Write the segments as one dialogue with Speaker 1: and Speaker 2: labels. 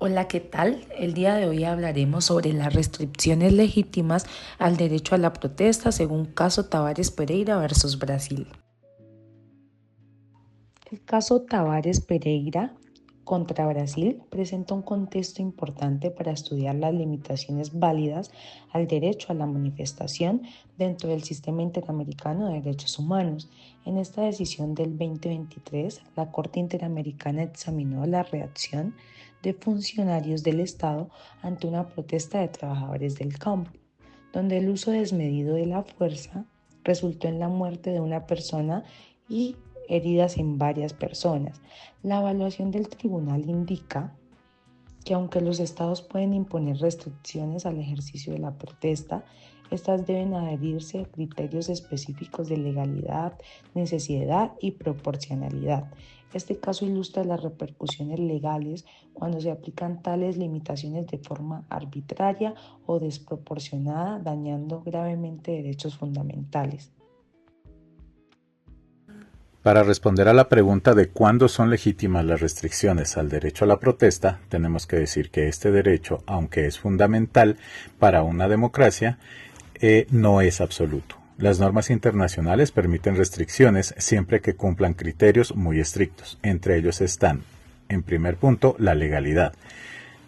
Speaker 1: Hola, ¿qué tal? El día de hoy hablaremos sobre las restricciones legítimas al derecho a la protesta según caso Tavares Pereira versus Brasil. El caso Tavares Pereira contra Brasil presenta un contexto importante para estudiar las limitaciones válidas al derecho a la manifestación dentro del sistema interamericano de derechos humanos. En esta decisión del 2023, la Corte Interamericana examinó la reacción de funcionarios del Estado ante una protesta de trabajadores del campo, donde el uso desmedido de la fuerza resultó en la muerte de una persona y heridas en varias personas. La evaluación del tribunal indica que aunque los estados pueden imponer restricciones al ejercicio de la protesta, estas deben adherirse a criterios específicos de legalidad, necesidad y proporcionalidad. Este caso ilustra las repercusiones legales cuando se aplican tales limitaciones de forma arbitraria o desproporcionada, dañando gravemente derechos fundamentales.
Speaker 2: Para responder a la pregunta de cuándo son legítimas las restricciones al derecho a la protesta, tenemos que decir que este derecho, aunque es fundamental para una democracia, no es absoluto. Las normas internacionales permiten restricciones siempre que cumplan criterios muy estrictos. Entre ellos están, en primer punto, la legalidad.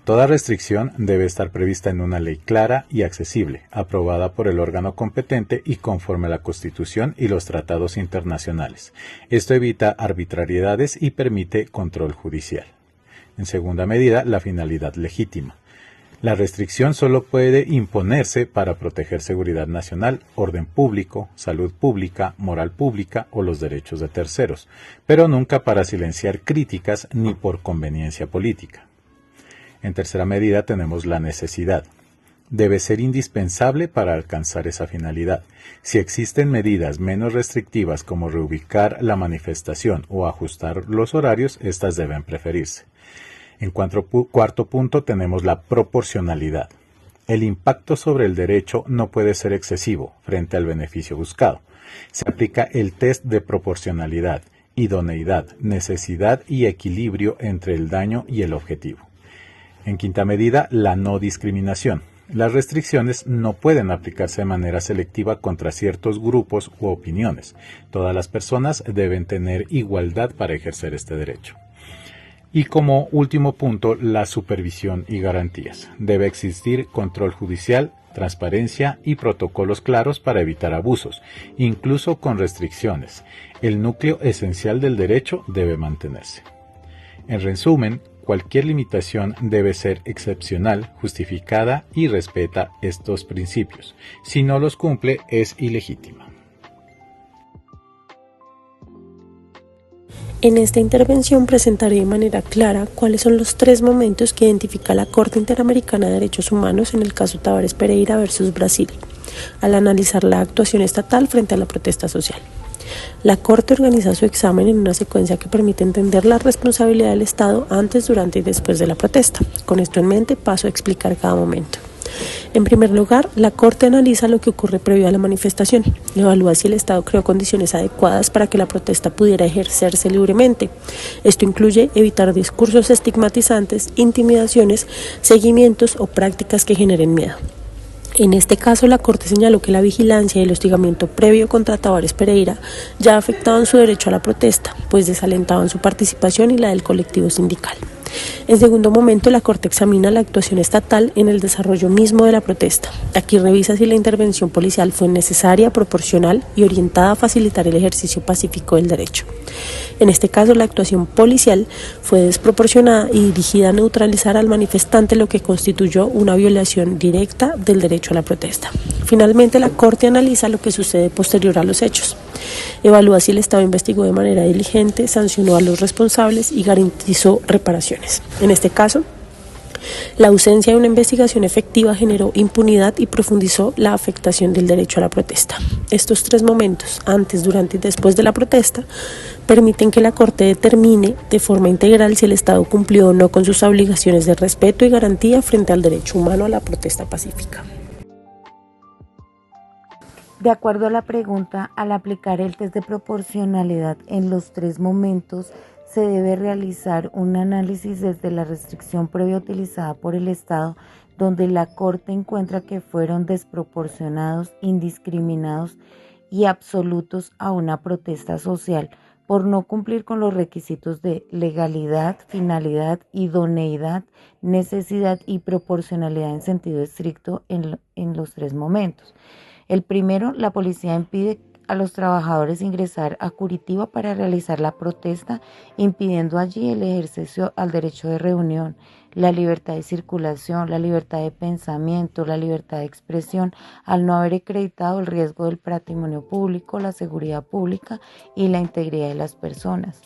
Speaker 2: Toda restricción debe estar prevista en una ley clara y accesible, aprobada por el órgano competente y conforme a la Constitución y los tratados internacionales. Esto evita arbitrariedades y permite control judicial. En segunda medida, la finalidad legítima. La restricción solo puede imponerse para proteger seguridad nacional, orden público, salud pública, moral pública o los derechos de terceros, pero nunca para silenciar críticas ni por conveniencia política. En tercera medida tenemos la necesidad. Debe ser indispensable para alcanzar esa finalidad. Si existen medidas menos restrictivas como reubicar la manifestación o ajustar los horarios, estas deben preferirse. En cuarto punto tenemos la proporcionalidad. El impacto sobre el derecho no puede ser excesivo frente al beneficio buscado. Se aplica el test de proporcionalidad, idoneidad, necesidad y equilibrio entre el daño y el objetivo. En quinta medida, la no discriminación. Las restricciones no pueden aplicarse de manera selectiva contra ciertos grupos u opiniones. Todas las personas deben tener igualdad para ejercer este derecho. Y como último punto, la supervisión y garantías. Debe existir control judicial, transparencia y protocolos claros para evitar abusos, incluso con restricciones. El núcleo esencial del derecho debe mantenerse. En resumen, cualquier limitación debe ser excepcional, justificada y respeta estos principios. Si no los cumple, es ilegítima.
Speaker 3: En esta intervención presentaré de manera clara cuáles son los 3 momentos que identifica la Corte Interamericana de Derechos Humanos en el caso Tavares Pereira versus Brasil, al analizar la actuación estatal frente a la protesta social. La Corte organiza su examen en una secuencia que permite entender la responsabilidad del Estado antes, durante y después de la protesta. Con esto en mente, paso a explicar cada momento. En primer lugar, la Corte analiza lo que ocurre previo a la manifestación, evalúa si el Estado creó condiciones adecuadas para que la protesta pudiera ejercerse libremente. Esto incluye evitar discursos estigmatizantes, intimidaciones, seguimientos o prácticas que generen miedo. En este caso, la Corte señaló que la vigilancia y el hostigamiento previo contra Tavares Pereira ya afectaban su derecho a la protesta, pues desalentaban su participación y la del colectivo sindical. En segundo momento, la Corte examina la actuación estatal en el desarrollo mismo de la protesta. Aquí revisa si la intervención policial fue necesaria, proporcional y orientada a facilitar el ejercicio pacífico del derecho. En este caso, la actuación policial fue desproporcionada y dirigida a neutralizar al manifestante, lo que constituyó una violación directa del derecho a la protesta. Finalmente, la Corte analiza lo que sucede posterior a los hechos. Evalúa si el Estado investigó de manera diligente, sancionó a los responsables y garantizó reparaciones. En este caso, la ausencia de una investigación efectiva generó impunidad y profundizó la afectación del derecho a la protesta. Estos 3 momentos, antes, durante y después de la protesta, permiten que la Corte determine de forma integral si el Estado cumplió o no con sus obligaciones de respeto y garantía frente al derecho humano a la protesta pacífica.
Speaker 4: De acuerdo a la pregunta, al aplicar el test de proporcionalidad en los 3 momentos, se debe realizar un análisis desde la restricción previa utilizada por el Estado, donde la Corte encuentra que fueron desproporcionados, indiscriminados y absolutos a una protesta social por no cumplir con los requisitos de legalidad, finalidad, idoneidad, necesidad y proporcionalidad en sentido estricto en los tres momentos. El primero, la policía impide a los trabajadores ingresar a Curitiba para realizar la protesta, impidiendo allí el ejercicio al derecho de reunión, la libertad de circulación, la libertad de pensamiento, la libertad de expresión, al no haber acreditado el riesgo del patrimonio público, la seguridad pública y la integridad de las personas.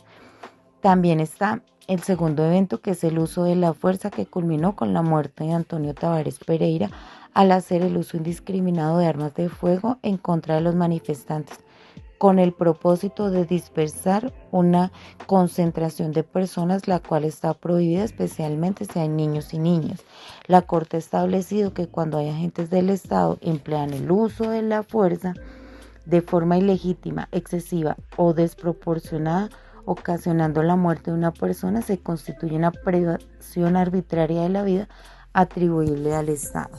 Speaker 4: También está el segundo evento, que es el uso de la fuerza, que culminó con la muerte de Antonio Tavares Pereira al hacer el uso indiscriminado de armas de fuego en contra de los manifestantes, con el propósito de dispersar una concentración de personas, la cual está prohibida, especialmente si hay niños y niñas. La Corte ha establecido que cuando hay agentes del Estado emplean el uso de la fuerza de forma ilegítima, excesiva o desproporcionada, ocasionando la muerte de una persona, se constituye una privación arbitraria de la vida atribuible al Estado.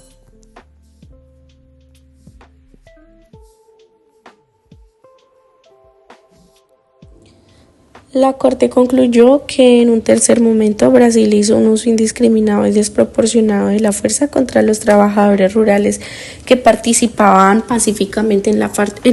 Speaker 3: La Corte concluyó que en un tercer momento Brasil hizo un uso indiscriminado y desproporcionado de la fuerza contra los trabajadores rurales que participaban pacíficamente en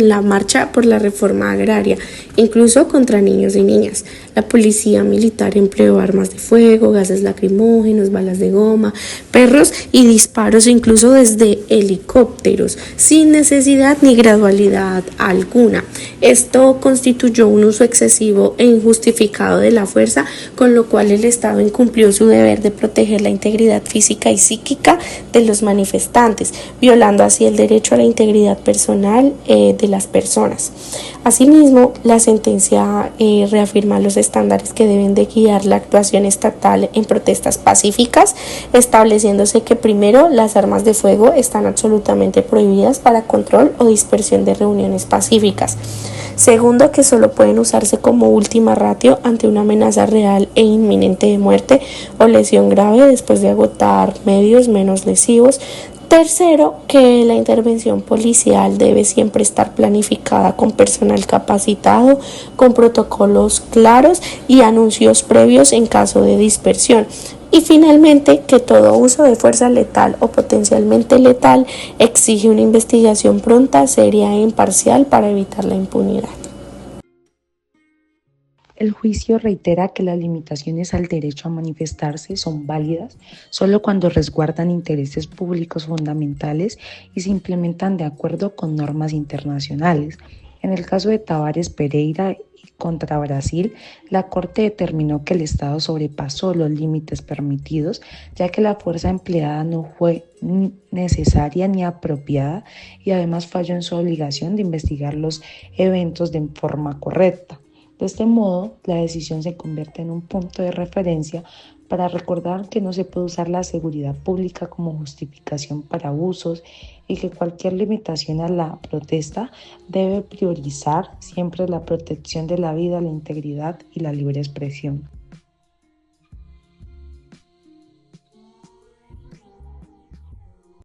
Speaker 3: la marcha por la reforma agraria, incluso contra niños y niñas. La policía militar empleó armas de fuego, gases lacrimógenos, balas de goma, perros y disparos incluso desde helicópteros, sin necesidad ni gradualidad alguna. Esto constituyó un uso excesivo e injustificado de la fuerza, con lo cual el Estado incumplió su deber de proteger la integridad física y psíquica de los manifestantes, violando así el derecho a la integridad personal de las personas. Asimismo, la sentencia reafirma los estándares que deben de guiar la actuación estatal en protestas pacíficas, estableciéndose que primero, las armas de fuego están absolutamente prohibidas para control o dispersión de reuniones pacíficas. Segundo, que solo pueden usarse como última ratio ante una amenaza real e inminente de muerte o lesión grave después de agotar medios menos lesivos. Tercero, que la intervención policial debe siempre estar planificada con personal capacitado, con protocolos claros y anuncios previos en caso de dispersión. Y finalmente, que todo uso de fuerza letal o potencialmente letal exige una investigación pronta, seria e imparcial para evitar la impunidad.
Speaker 1: El juicio reitera que las limitaciones al derecho a manifestarse son válidas solo cuando resguardan intereses públicos fundamentales y se implementan de acuerdo con normas internacionales. En el caso de Tavares Pereira y contra Brasil, la Corte determinó que el Estado sobrepasó los límites permitidos, ya que la fuerza empleada no fue necesaria ni apropiada y además falló en su obligación de investigar los eventos de forma correcta. De este modo, la decisión se convierte en un punto de referencia para recordar que no se puede usar la seguridad pública como justificación para abusos y que cualquier limitación a la protesta debe priorizar siempre la protección de la vida, la integridad y la libre expresión.